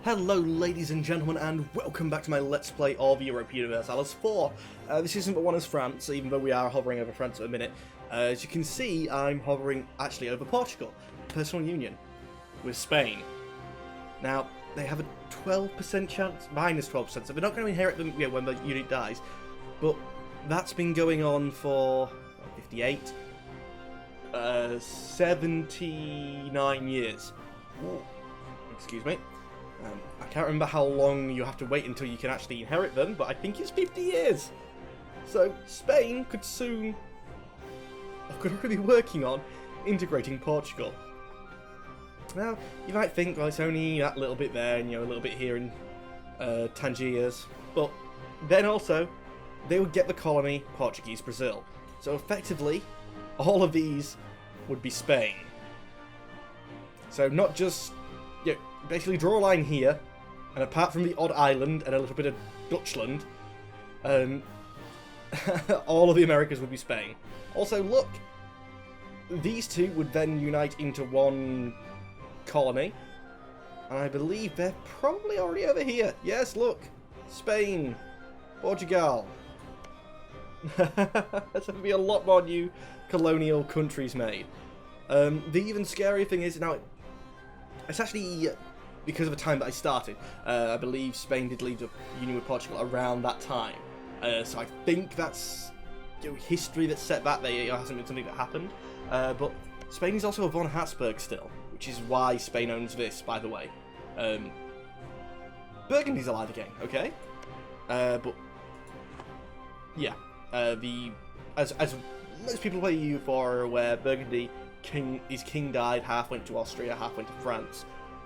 Hello ladies and gentlemen, and welcome back to my Let's Play of Europa Universalis 4. This isn't the one as France, even though we are hovering over France at a minute. As you can see, I'm hovering actually over Portugal, personal union, with Spain. Now, they have a 12% chance, minus 12%, so they're not going to inherit them when the unit dies. But that's been going on for 58, 79 years. Ooh. Excuse me. I can't remember how long you have to wait until you can actually inherit them, but I think it's 50 years. So Spain could soon, or could already be working on, integrating Portugal. Now, you might think, well, it's only that little bit there, and a little bit here in Tangiers. But then also, they would get the colony Portuguese Brazil. So effectively, all of these would be Spain. So not just, basically draw a line here, and apart from the odd island and a little bit of Dutchland, all of the Americas would be Spain. Also, look, these two would then unite into one colony, and I believe they're probably already over here. Yes, look, Spain, Portugal. There's going to be a lot more new colonial countries made. The even scarier thing is, now, it's actually because of the time that I started. I believe Spain did leave the union with Portugal around that time. So I think that's history that set that. There hasn't been something that happened. But Spain is also a von Habsburg still, which is why Spain owns this, by the way. Burgundy's alive again, okay? But yeah, as most people play EU4 are aware, Burgundy, his king died, half went to Austria, half went to France.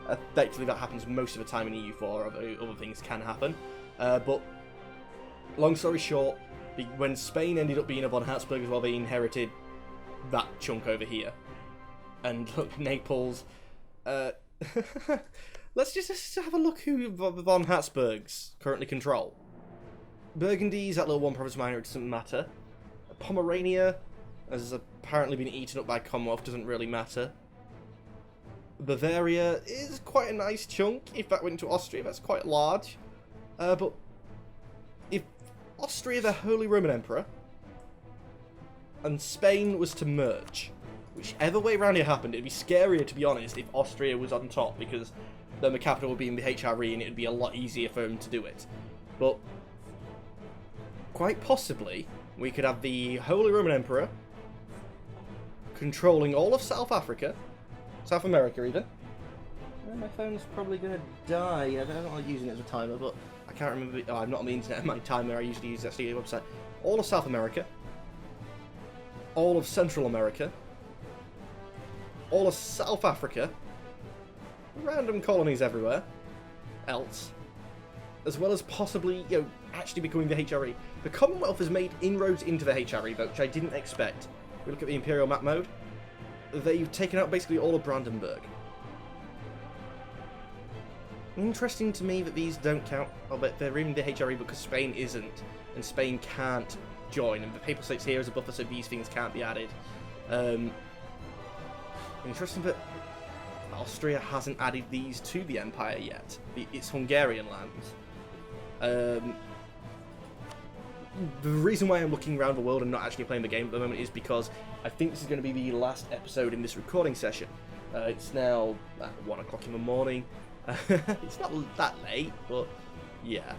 Effectively, that happens most of the time in EU4, other things can happen. But, long story short, when Spain ended up being a von Habsburg as well, they inherited that chunk over here. And look, Naples. Let's just have a look who the von Habsburgs currently control. Burgundy's that little one province minor, it doesn't matter. Pomerania has apparently been eaten up by Commonwealth, doesn't really matter. Bavaria is quite a nice chunk. If that went to Austria, that's quite large. But if Austria, the Holy Roman Emperor, and Spain was to merge, whichever way around it happened, it'd be scarier, to be honest, if Austria was on top, because then the capital would be in the HRE and it'd be a lot easier for them to do it. But quite possibly, we could have the Holy Roman Emperor controlling all of South Africa, South America even. My phone's probably going to die. I don't know I'm using it as a timer, but I can't remember. Oh, I'm not on the internet. My timer, I usually use actually a website. All of South America. All of Central America. All of South Africa. Random colonies everywhere. Else. As well as possibly, actually becoming the HRE. The Commonwealth has made inroads into the HRE, though, which I didn't expect. If we look at the Imperial map mode, they've taken out basically all of Brandenburg. Interesting to me that these don't count, but they're in the HRE because Spain isn't, and Spain can't join, and the Papal States here is a buffer, so these things can't be added. Interesting that Austria hasn't added these to the Empire yet. It's Hungarian lands. The reason why I'm looking around the world and not actually playing the game at the moment is because I think this is going to be the last episode in this recording session. It's now 1 o'clock in the morning. It's not that late, but yeah.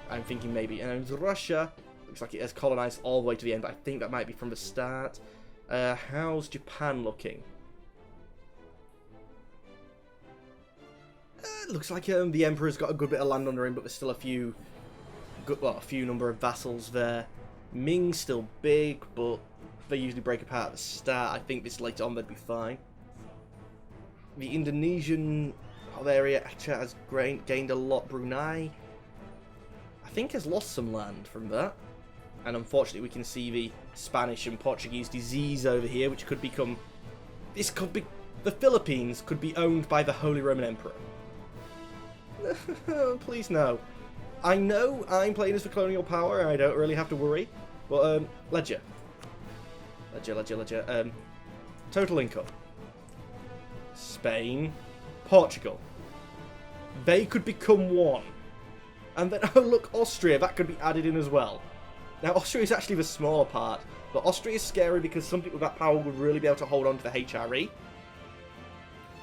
I'm thinking maybe. And Russia looks like it has colonized all the way to the end, but I think that might be from the start. How's Japan looking? Looks like the Emperor's got a good bit of land under him, but there's still a few number of vassals there. Ming's still big, but they usually break apart at the start. I think this later on they'd be fine. The Indonesian area actually has gained a lot. Brunei, I think, has lost some land from that. And unfortunately, we can see the Spanish and Portuguese disease over here, which could become... The Philippines could be owned by the Holy Roman Emperor. Please no. I know I'm playing as for colonial power, and I don't really have to worry. But, Ledger. Total income. Spain. Portugal. they could become one. And then, oh look, Austria, that could be added in as well. Now, Austria is actually the smaller part, but Austria is scary because some people with that power would really be able to hold on to the HRE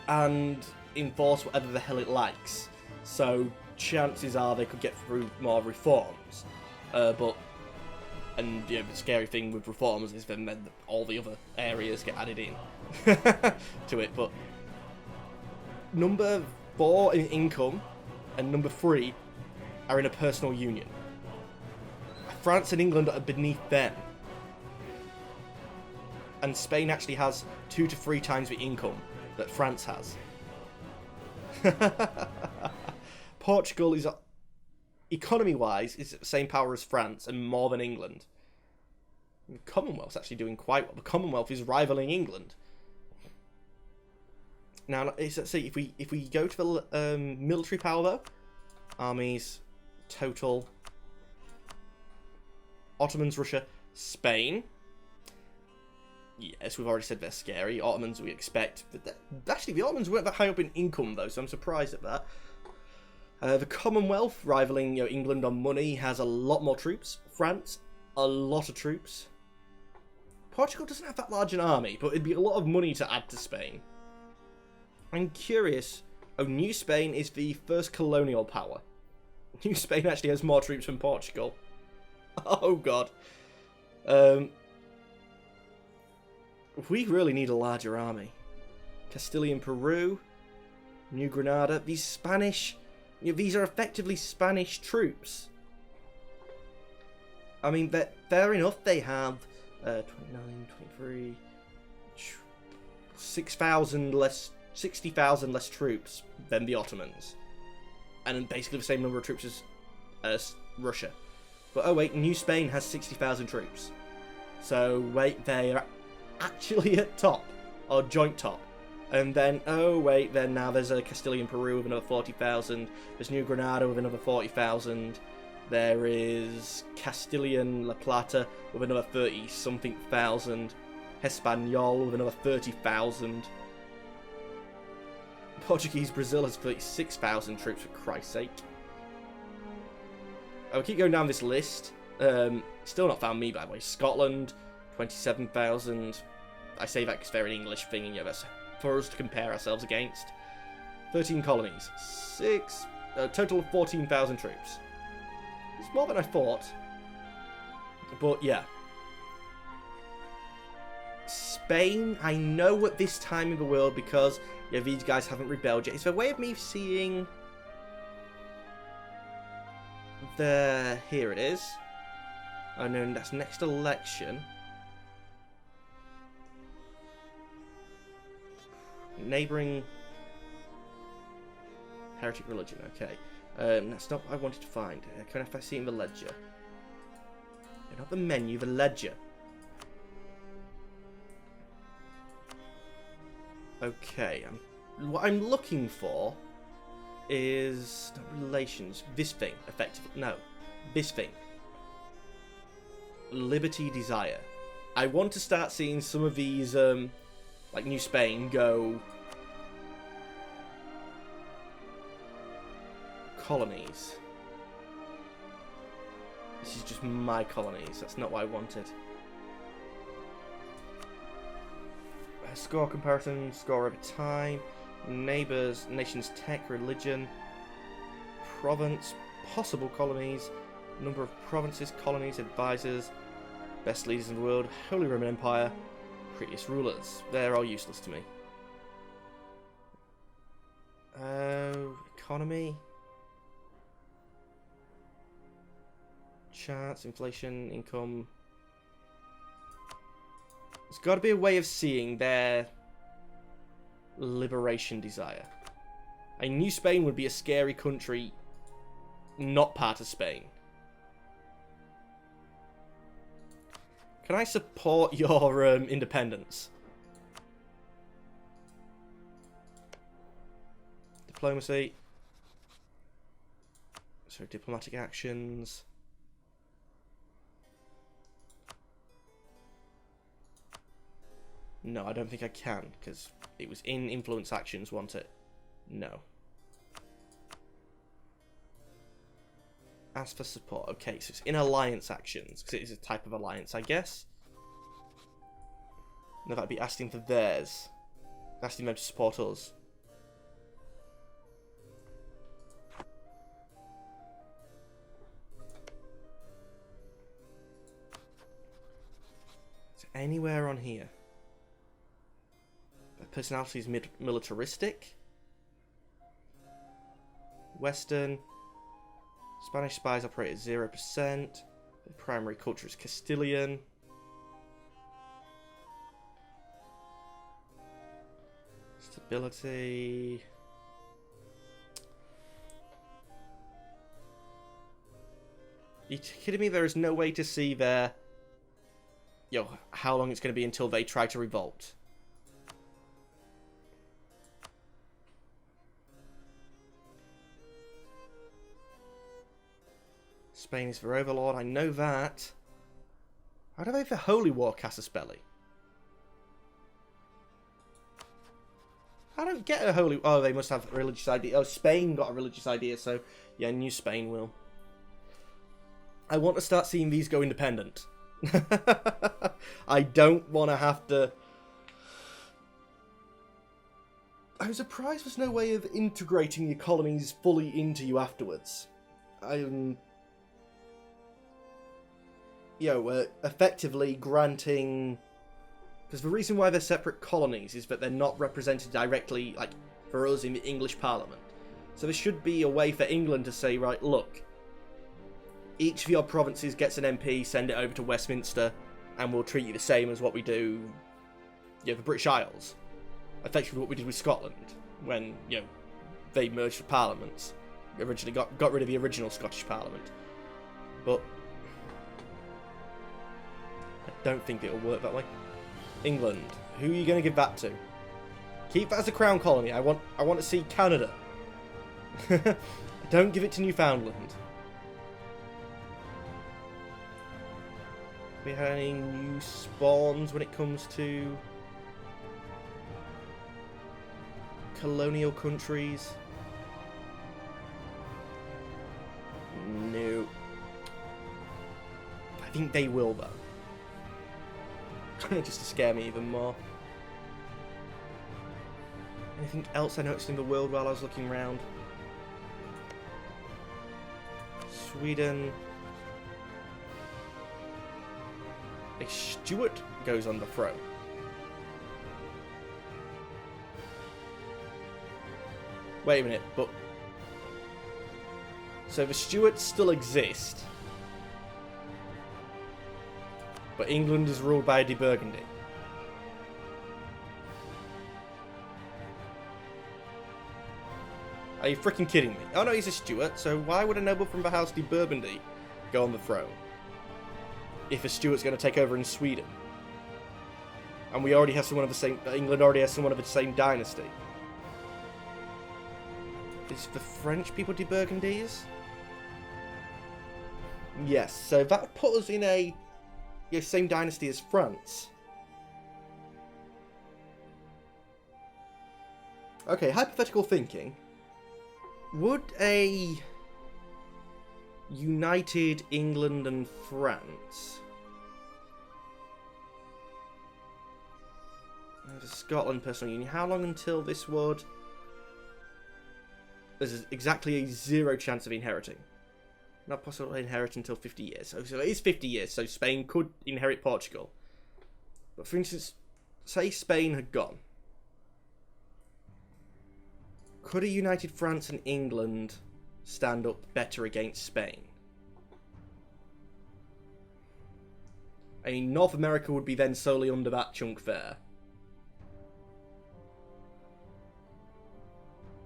and enforce whatever the hell it likes. So, chances are they could get through more reforms. And the scary thing with reforms is then all the other areas get added in to it. But number 4 in income and number 3 are in a personal union. France and England are beneath them. And Spain actually has 2 to 3 times the income that France has. Portugal is, economy-wise, is at the same power as France and more than England. The Commonwealth's actually doing quite well. The Commonwealth is rivaling England. Now, let's see, if we go to the military power, though, armies, total, Ottomans, Russia, Spain. Yes, we've already said they're scary. Ottomans, we expect. Actually, the Ottomans weren't that high up in income, though, so I'm surprised at that. The Commonwealth, rivaling England on money, has a lot more troops. France, a lot of troops. Portugal doesn't have that large an army, but it'd be a lot of money to add to Spain. I'm curious. Oh, New Spain is the first colonial power. New Spain actually has more troops than Portugal. Oh, God. We really need a larger army. Castilian Peru, New Granada. These Spanish... these are effectively Spanish troops. I mean, fair enough. They have 29, 23... 6,000 less... 60,000 less troops than the Ottomans. And basically the same number of troops as Russia. But oh wait, New Spain has 60,000 troops. So wait, they're actually at top. Or joint top. And then, oh wait, then now there's a Castilian Peru with another 40,000. There's New Granada with another 40,000. There is Castilian La Plata with another 30-something thousand. Hispaniola with another 30,000. Portuguese Brazil has 36,000 troops, for Christ's sake. I'll keep going down this list. Still not found me, by the way. Scotland, 27,000. I say that because they're an English thing, and that's for us to compare ourselves against. 13 colonies. A total of 14,000 troops. It's more than I thought. But, yeah. Spain, I know at this time in the world, because these guys haven't rebelled yet. It's a way of me seeing... Here it is. Oh no, that's next election. Neighbouring heretic religion, okay. That's not what I wanted to find. Can I see it in the ledger? Not the menu, the ledger. Okay, what I'm looking for is not relations. This thing, effectively. No, this thing. Liberty, desire. I want to start seeing some of these, like New Spain, go colonies. This is just my colonies. That's not what I wanted. Score comparison, score over time, neighbours, nations, tech, religion, province, possible colonies, number of provinces, colonies, advisors, best leaders in the world, Holy Roman Empire, previous rulers. They're all useless to me. Economy, charts, inflation, income. There's got to be a way of seeing their liberation desire. I knew Spain would be a scary country, not part of Spain. Can I support your independence? Diplomacy. Sorry, diplomatic actions. No, I don't think I can, because it was in influence actions, wasn't it? No. Ask for support. Okay, so it's in alliance actions, because it is a type of alliance, I guess. No, that'd be asking for theirs. Asking them to support us. Is there anywhere on here? Their personality is militaristic. Western. Spanish spies operate at 0%. The primary culture is Castilian. Stability. You kidding me? There is no way to see their... how long it's going to be until they try to revolt. Spain is their overlord, I know that. How do they have the Holy War casus belli? I don't get a holy... Oh, they must have a religious idea. Oh, Spain got a religious idea, so... Yeah, New Spain will. I want to start seeing these go independent. I don't want to have to... I'm surprised there's no way of integrating your colonies fully into you afterwards. Effectively granting... Because the reason why they're separate colonies is that they're not represented directly, like, for us in the English Parliament. So there should be a way for England to say, right, look, each of your provinces gets an MP, send it over to Westminster, and we'll treat you the same as what we do, the British Isles. Effectively what we did with Scotland, when, they merged the parliaments. Originally got rid of the original Scottish Parliament. But I don't think it'll work that way. England, who are you going to give that to? Keep that as a crown colony. I want to see Canada. Don't give it to Newfoundland. We had any new spawns when it comes to colonial countries? No. I think they will though. Just to scare me even more. Anything else I noticed in the world while I was looking around? Sweden. A Stuart goes on the throne. Wait a minute, but... So the Stuarts still exist. But England is ruled by a de Burgundy. Are you freaking kidding me? Oh no, he's a Stuart, so why would a noble from the House de Burgundy go on the throne? If a Stuart's going to take over in Sweden. And we already have someone of the same... England already has someone of the same dynasty. Is the French people de Burgundies? Yes, so that put us in a... same dynasty as France. Okay, hypothetical thinking. Would a united England and France... The Scotland personal union. How long until this would... There's exactly a 0 chance of inheriting. Not possible to inherit until 50 years. So it is 50 years, so Spain could inherit Portugal. But for instance, say Spain had gone. Could a united France and England stand up better against Spain? I mean, North America would be then solely under that chunk there.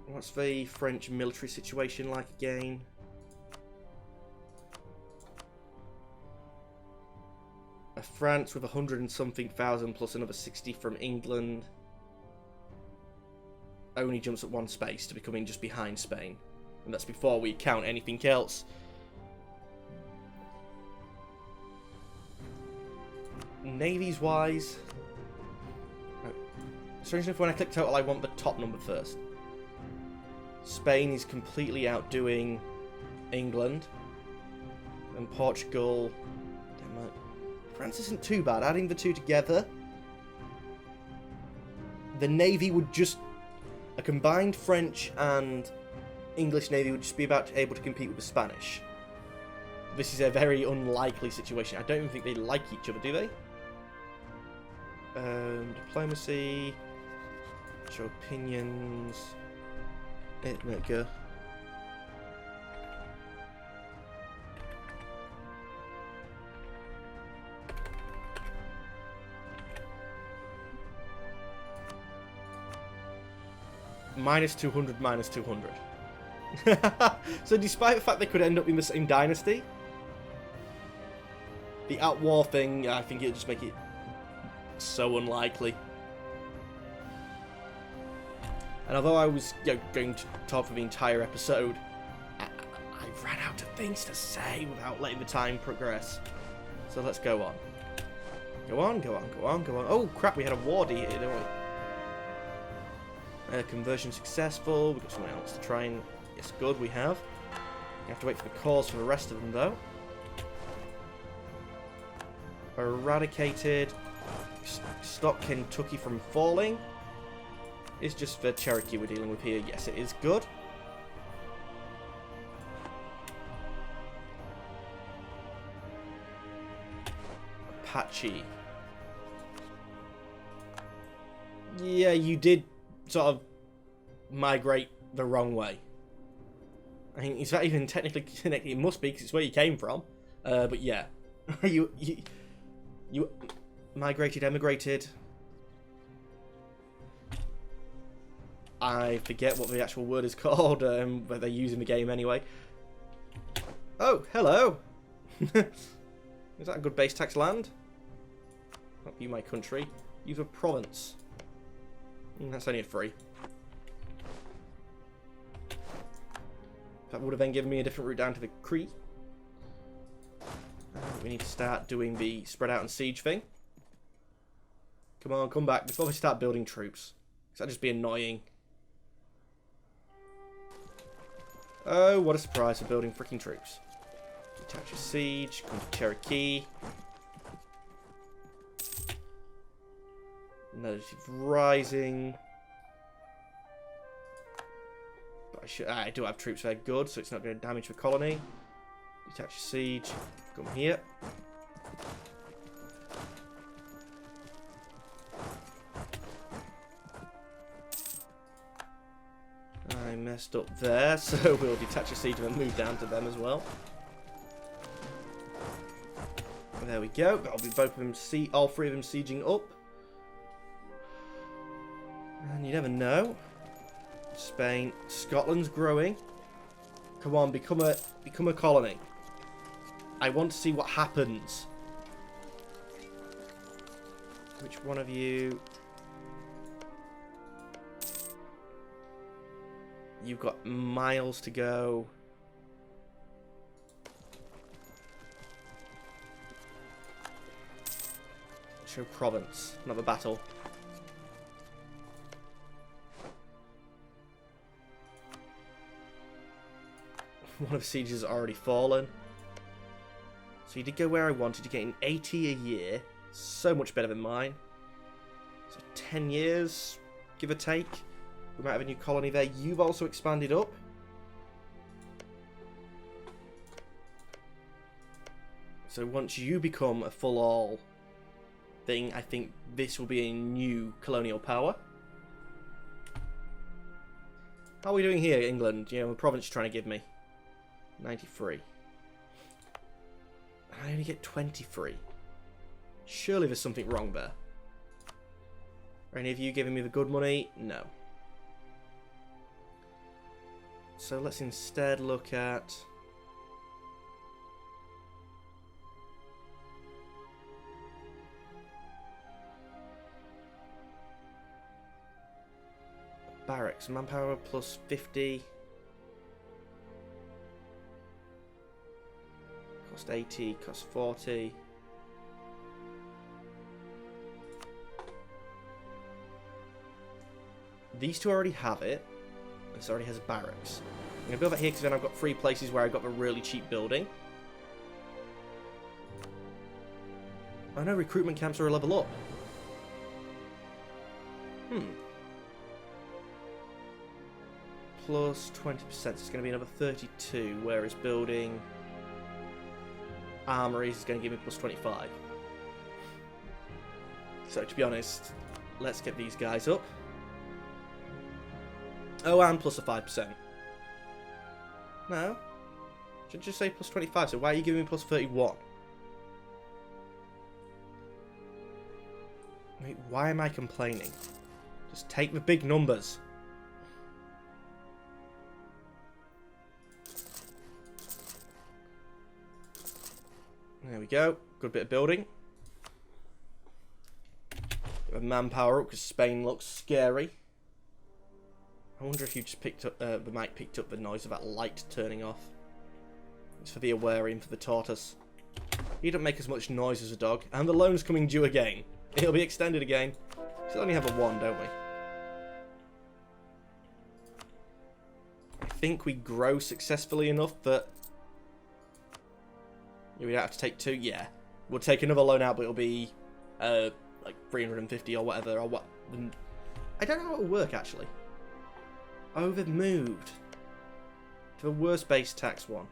What's the French military situation like again? A France with 100 and something thousand plus another 60 from England only jumps at 1 space to becoming just behind Spain. And that's before we count anything else. Navies wise... Strange enough, when I click total I want the top number first. Spain is completely outdoing England. And Portugal. Denmark. France isn't too bad. Adding the two together, the navy would just... A combined French and English navy would just be about able to compete with the Spanish. This is a very unlikely situation. I don't even think they like each other, do they? Diplomacy. Show opinions. Go. Minus 200, minus 200. So despite the fact they could end up in the same dynasty, the at-war thing, I think it'll just make it so unlikely. And although I was going to talk for the entire episode, I ran out of things to say without letting the time progress. So let's go on. Go on, go on, go on, go on. Oh crap, we had a wardy here, didn't we? Conversion successful. We've got someone else to try and... Yes, good, we have. You have to wait for the calls for the rest of them, though. Eradicated. Stop Kentucky from falling. It's just the Cherokee we're dealing with here. Yes, it is good. Apache. Yeah, you did sort of migrate the wrong way. I mean, it's not even technically connected. It must be, because it's where you came from. But yeah. you migrated, emigrated. I forget what the actual word is called, but they use in the game anyway. Oh, hello! Is that a good base tax land? Not you, my country. Use a province. That's only a 3. That would have then given me a different route down to the Crete. We need to start doing the spread out and siege thing. Come on, come back before we start building troops. Because that'd just be annoying. Oh, what a surprise for building freaking troops. Detach a siege, come to Cherokee. Notice rising. But I do have troops there, good, so it's not going to damage the colony. Detach a siege, come here. I messed up there, so we'll detach a siege and then move down to them as well. There we go. That'll be both of them, all 3 of them sieging up. And you never know. Spain, Scotland's growing. Come on, become a colony. I want to see what happens. Which one of you? You've got miles to go. Show province. Another battle. One of the sieges has already fallen. So you did go where I wanted. You're getting 80 a year. So much better than mine. So 10 years, give or take. We might have a new colony there. You've also expanded up. So once you become a full-all thing, I think this will be a new colonial power. How are we doing here, England? You know, a province you're trying to give me. 93. I only get 23. Surely there's something wrong there. Are any of you giving me the good money? No. So let's instead look at... barracks. Manpower plus 50. Cost 80, cost 40. These two already have it. This already has barracks. I'm going to build that here because then I've got 3 places where I've got a really cheap building. I know recruitment camps are a level up. Plus 20%, so it's going to be another 32, whereas building armories is going to give me plus 25. So to be honest, let's get these guys up. Oh, and plus a 5%. No. Should just say plus 25, so why are you giving me plus 31? Wait, why am I complaining? Just take the big numbers. There we go. Good bit of building. Get the manpower up because Spain looks scary. I wonder if you just picked up the mic picked up the noise of that light turning off. It's for the aquarium for the tortoise. He don't make as much noise as a dog, and the loan's coming due again. It'll be extended again. Still only have a 1, don't we? I think we grow successfully enough that we don't have to take 2. Yeah, we'll take another loan out, but it'll be like 350 or whatever. Or what? I don't know how it'll work actually. Oh, they've moved to the worst base tax one.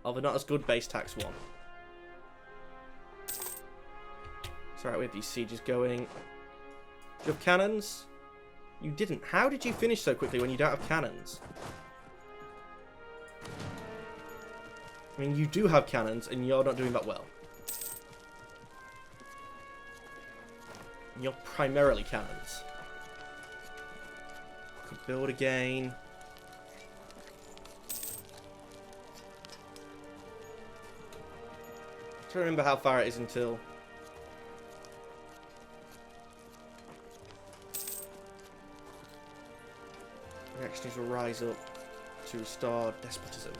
Oh, they're not as good base tax one. It's alright, we have these sieges going. Do you have cannons? You didn't. How did you finish so quickly when you don't have cannons? I mean, you do have cannons, and you're not doing that well. You're primarily cannons. Could build again. I don't remember how far it is until... reactionaries will rise up to restore despotism.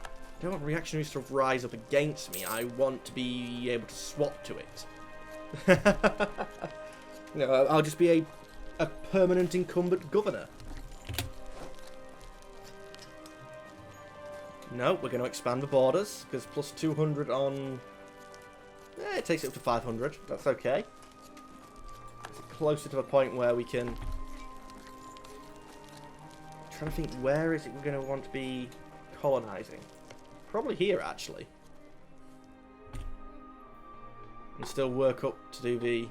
I don't want reactionaries to rise up against me. I want to be able to swap to it. No, I'll just be a permanent incumbent governor. No, we're going to expand the borders, because plus 200 on... it takes it up to 500. That's okay. It's closer to the point where we can... I'm trying to think, where is it we're going to want to be colonising? Probably here, actually. And still work up to do the...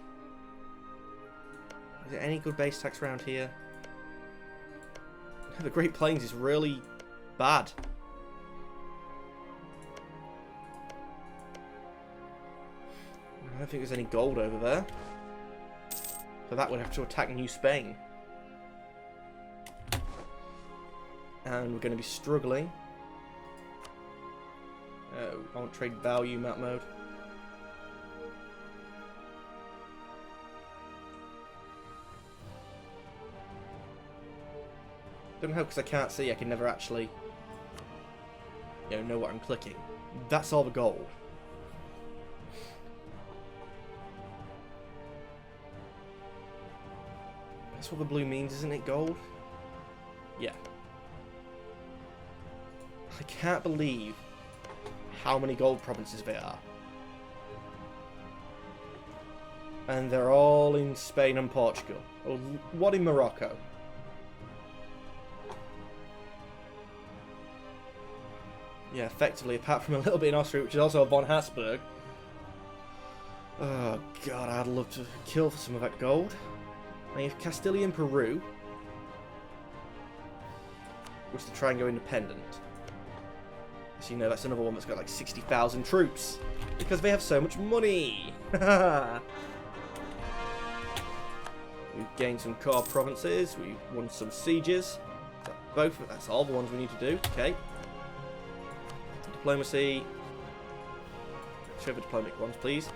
Is there any good base tax around here? The Great Plains is really bad. I don't think there's any gold over there. For that, we'd have to attack New Spain. And we're going to be struggling. I want trade value map mode. Don't know because I can't see. I can never actually, know what I'm clicking. That's all the gold. That's what the blue means, isn't it? Gold? Yeah. I can't believe how many gold provinces there are. And they're all in Spain and Portugal. Or what in Morocco? Yeah, effectively, apart from a little bit in Austria, which is also a von Habsburg. Oh god, I'd love to kill for some of that gold. I have Castilian Peru, which to try and go independent. So that's another one that's got like 60,000 troops because they have so much money. We've gained some core provinces. We've won some sieges. That's all the ones we need to do. Okay. Diplomacy. Show the diplomatic ones, please.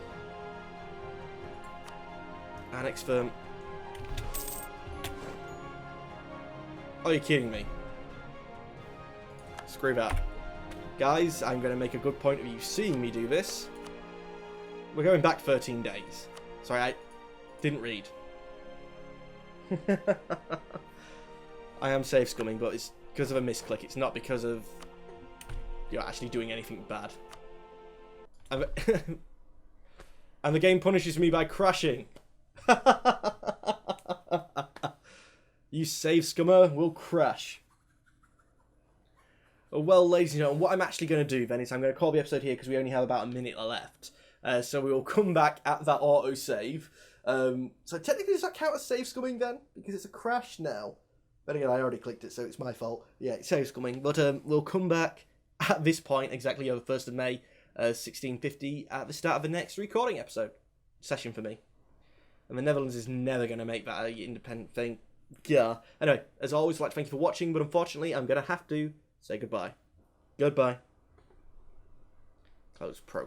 Annex firm. Are you kidding me? Screw that. Guys, I'm going to make a good point of you seeing me do this. We're going back 13 days. Sorry, I didn't read. I am safe scumming, but it's because of a misclick. It's not because of you're actually doing anything bad. And the game punishes me by crashing. You save scummer will crash. Well, ladies and gentlemen, what I'm actually going to do then is I'm going to call the episode here because we only have about a minute left. So we will come back at that autosave. So technically, does that count as save scumming then? Because it's a crash now. But again, I already clicked it, so it's my fault. Yeah, it's save scumming. But we'll come back at this point, exactly on the 1st of May, 1650, at the start of the next recording session for me. And the Netherlands is never going to make that an independent thing. Yeah. Anyway, as always, I'd like to thank you for watching, but unfortunately, I'm going to have to say goodbye. Goodbye. Close program.